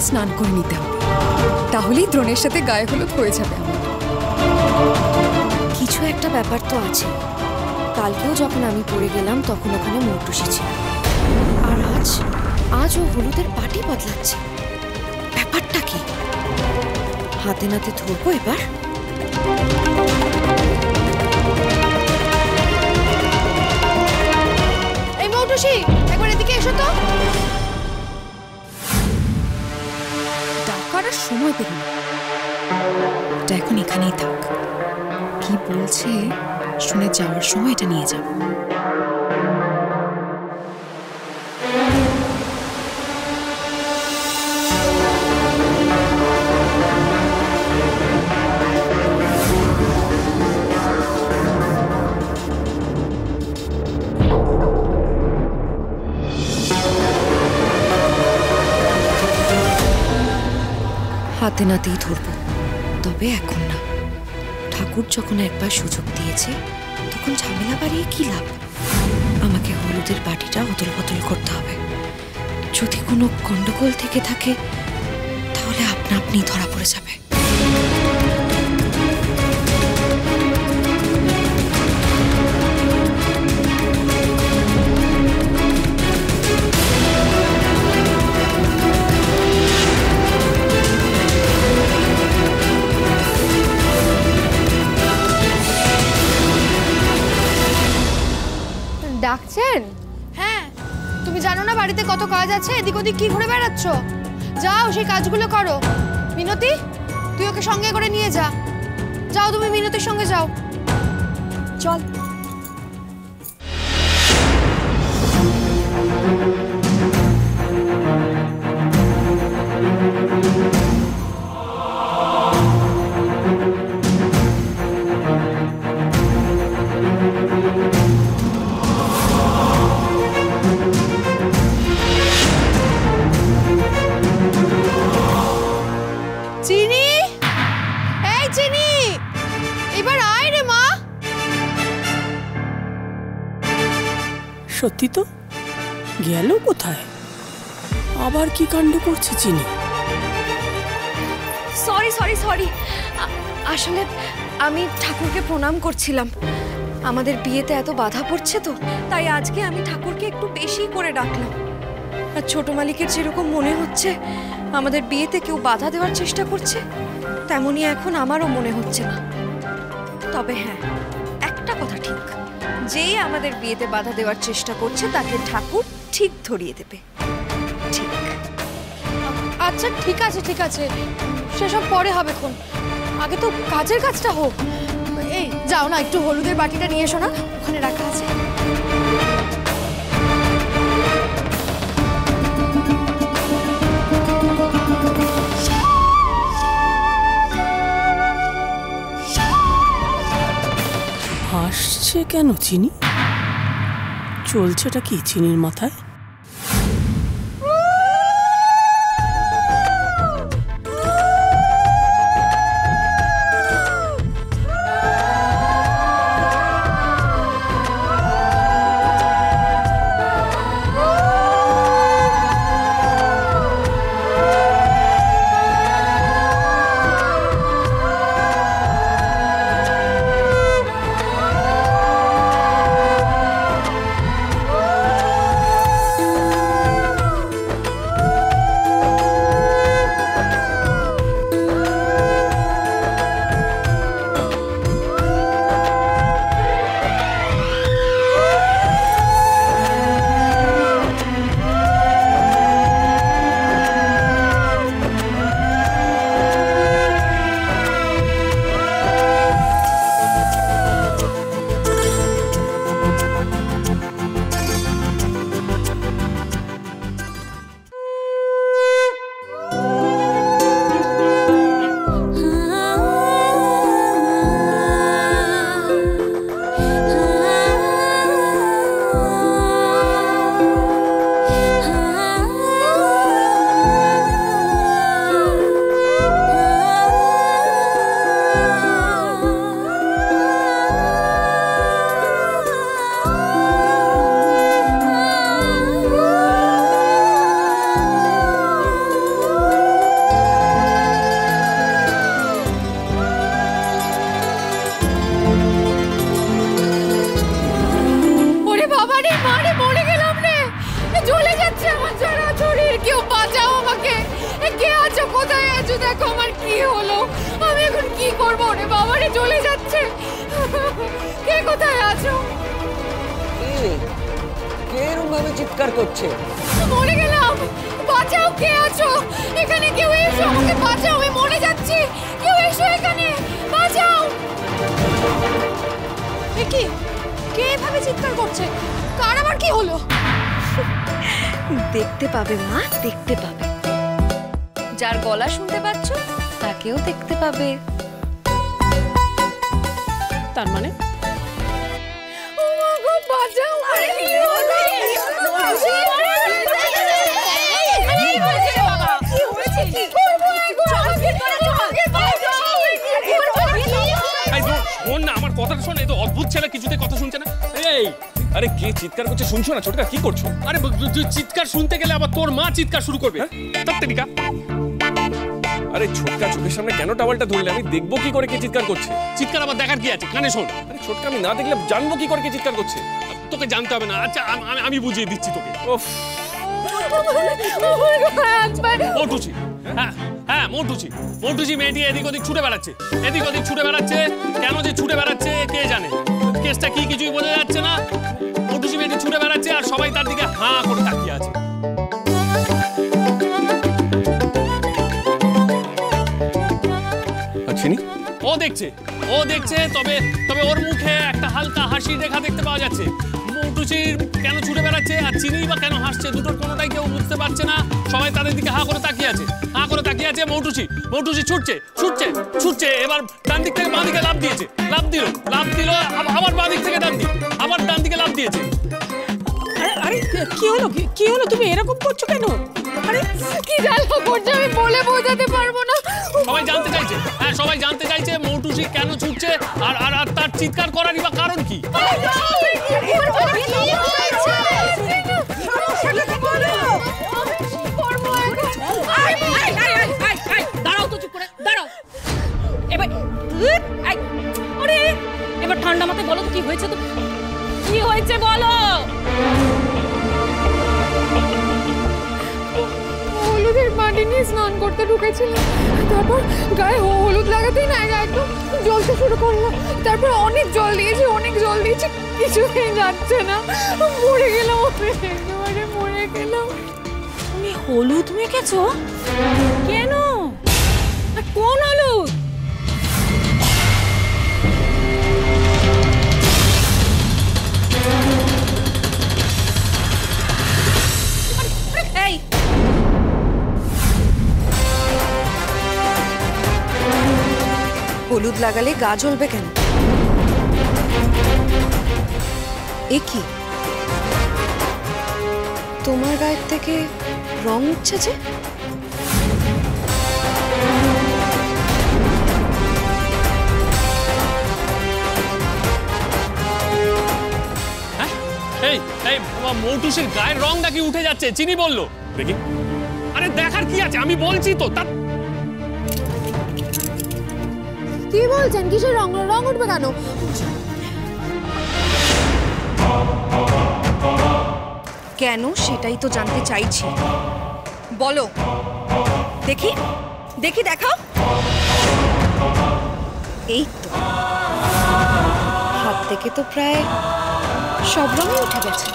স্নান করে নিতে হবে, তাহলেই দ্রোণের সাথে গায়ে হলুদ হয়ে যাবে। কিছু একটা ব্যাপার তো আছে। কালকেও যখন আমি পড়ে গেলাম তখন ওখানে মৌটুসি ছিল, আর আজ ও হলুদের পাটি বদলাচ্ছে। ব্যাপারটা কি? হাতে নাতে ধরবো এবার। এই মৌটুসি, একবার এদিকে এসো তো। ডাকার আর সময় পেল না, এটা এখন এখানেই থাক। কি বলছে শুনে যাওয়ার সময় এটা নিয়ে যাব। হাতে নাতেই ধরবো, তবে এখন না। ঠাকুর যখন একবার সুযোগ দিয়েছে তখন ঝামেলা বাড়িয়ে কি লাভ? আমাকে হলুদের বাটিটা অদল বদল করতে হবে। যদি কোনো গন্ডগোল থেকে থাকে তাহলে আপনা আপনি ধরা পড়ে যাবে। ডাকছেন? হ্যাঁ, তুমি জানো না বাড়িতে কত কাজ আছে? এদিক ওদিক কি ঘুরে বেড়াচ্ছ? যাও সেই কাজগুলো করো। মিনতি, তুই ওকে সঙ্গে করে নিয়ে যা। যাও, তুমি মিনতির সঙ্গে যাও। চল। চিনি, এই চিনি, এবার আয় রে মা। সত্যি তো, গেল কোথায়? আবার কি কাণ্ড করছে চিনি? সরি সরি সরি, আসলে আমি ঠাকুরকে প্রণাম করছিলাম। আমাদের বিয়েতে এত বাধা পড়ছে তো, তাই আজকে আমি ঠাকুরকে একটু বেশি করে ডাকলাম। আর ছোট মালিকের যেরকম মনে হচ্ছে আমাদের বিয়েতে কেউ বাধা দেওয়ার চেষ্টা করছে, তেমনই এখন আমারও মনে হচ্ছে না। তবে হ্যাঁ, একটা কথা ঠিক, যেই আমাদের বিয়েতে বাধা দেওয়ার চেষ্টা করছে তাকে ঠাকুর ঠিক ধরিয়ে দেবে। ঠিক। আচ্ছা ঠিক আছে ঠিক আছে, সেসব পরে হবে খন। আগে তো কাজের কাজটা হোক। এই যাও না, একটু হলুদের বাটিটা নিয়ে এসো না, ওখানে রাখা আছে। হাসছে কেন চিনি? চলছেটা কি চিনির মাথায়? করবো? ওরে বাবা রে, চলে যাচ্ছে। কে কোথায় আছো? কে এরকম ভাবে চিৎকার করছে? মরে গেলাম, বাঁচাও, কে আছো এখানে? কেউ এসো, আমাকে বাঁচাও, আমি মরে যাচ্ছি, কেউ এসো এখানে, বাঁচাও। এ কি, কে এভাবে চিৎকার করছে? কার আবার কি হলো? দেখতে পাবে মা, দেখতে পাবে। যার গলা শুনতে পাচ্ছ তাকেও দেখতে পাবে। তার মানে ও মা গো, বাঁচাও। আরে কি হলো? আমার কথাটা শোন, এই তো অদ্ভুত ছেলে কিছুতে কথা শুনছে না। এই আরে কে চিৎকার করছে শুনছো না? ছোটকা কি করছো? আরে চিৎকার শুনতে গেলে আবার তোর মা চিৎকার শুরু করবে। তাত্তেরিকা। আরে ছোটকা, চোখের সামনে কেন টাওয়ালটা ধরলে? আমি দেখবো কি করে কে চিৎকার করছে? চিৎকার আবার দেখার কি আছে? কানে শোন। আরে ছোটকা, আমি না দেখলে জানবো কি করে কে চিৎকার করছে? তোকে জানতে হবে না। আচ্ছা আমি বুঝিয়ে দিচ্ছি তোকে। উফ, মৌটুচি, হ্যাঁ মৌটুচি মেয়েটি এদিক ওদিক ছুটে বেড়াচ্ছে, কেন যে ছুটে বেড়াচ্ছে কে জানে। কেসটা কি কিছুই বোঝা যাচ্ছে না। মৌটুচি মেয়েটি ছুটে বেড়াচ্ছে আর সবাই তার দিকে হাঁ করে তাকিয়ে আছে। চিনি ও দেখছে, তবে ওর মুখে একটা হালকা হাসির রেখা দেখতে পাওয়া যাচ্ছে। মৌটুচির কেন ছুটে বেড়াচ্ছে আর চিনি বা কেন হাসছে, দুটোর কোনোটাই কেউ বুঝতে পারছে না। সবাই তাদের দিকে হাঁ করে তাকিয়ে আছে। মৌটুচি ছুটছে। এবার ডান দিক থেকে বাঁ দিকে লাফ দিল, আবার বাঁ দিক থেকে ডান দিক, আবার ডান দিকে লাফ দিয়েছে। আরে কি হলো? তুমি এরকম করছো কেন? আরে কি জ্বালা করছে আমি বলে বোঝাতে পারবো না। সবাই জানতে চাইছে মৌটুচি কেন ছুটছে আর তার চিৎকার করারই বা কারণ কি। দাঁড়াও তো, চুপ করে দাঁড়াও। এবার ঠান্ডা মাথায় বলো তো কি হয়েছে, তো কি হয়েছে বলো। হলুদের মাটি নিয়ে স্নান করতে ঢুকেছিলাম, তারপর গায়ে হলুদ লাগাতেই না একদম জ্বলতে শুরু করলো। তারপর অনেক জল দিয়েছি, কিছুতেই যাচ্ছে না, মরে গেলাম, একেবারে মরে গেলাম। তুমি হলুদ মেখেছো কেন? আর কোন হলুদ? এই হলুদ লাগালে গা জ্বলবে কেন? এ কি, তোমার গায়ের থেকে রং উঠছে যে? এই মৌটুসির গায়ের রং নাকি উঠে যাচ্ছে, চিনি বললো। দেখি। আরে দেখার কি আছে, আমি বলছি তো। কি বলছেন? কিসের রং উঠবে কেন? কেন সেটাই তো জানতে চাইছি, বলো। দেখি দেখাও। এই তো, হাত থেকে তো প্রায় সব রঙই উঠে গেছে।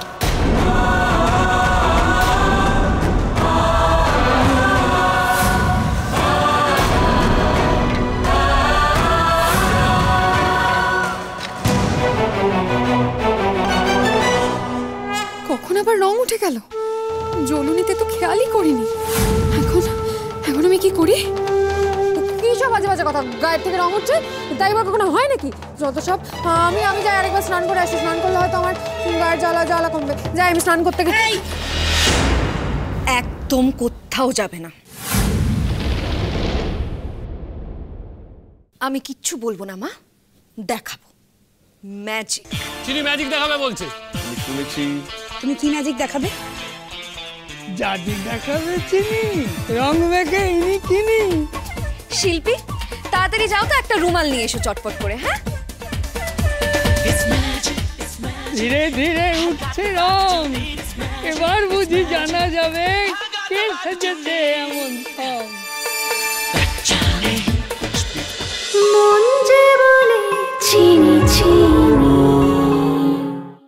কখন আবার রং উঠে গেল? জ্বলুনিতে তো খেয়ালই করিনি। এখন আমি কি করি? কি সব বাজে কথা, গায়ের থেকে রং উঠছে তাই বা কখনো হয় নাকি? যত সব। আমি যাই আরেকবার স্নান করে আসি, স্নান করলে হয়তো আমার গায়ের জ্বালা কমবে। যাই আমি স্নান করতে গেছি। একদম কোথাও যাবে না। আমি কিচ্ছু বলবো না মা, দেখাবো ম্যাজিক। চিনি ম্যাজিক দেখাবে বলছে। আমি শুনেছি। তুমি কি ম্যাজিক দেখাবে? জাদু দেখাবে চিনি, রং মেখে ইনি কিনি। শিল্পী, তাড়াতাড়ি যাও তো, একটা রুমাল নিয়ে এসো চটপট করে। হ্যাঁ, ধীরে ধীরে উঠছে রং, এবার বুঝি জানা যাবে কে সেজেছে এমন সব।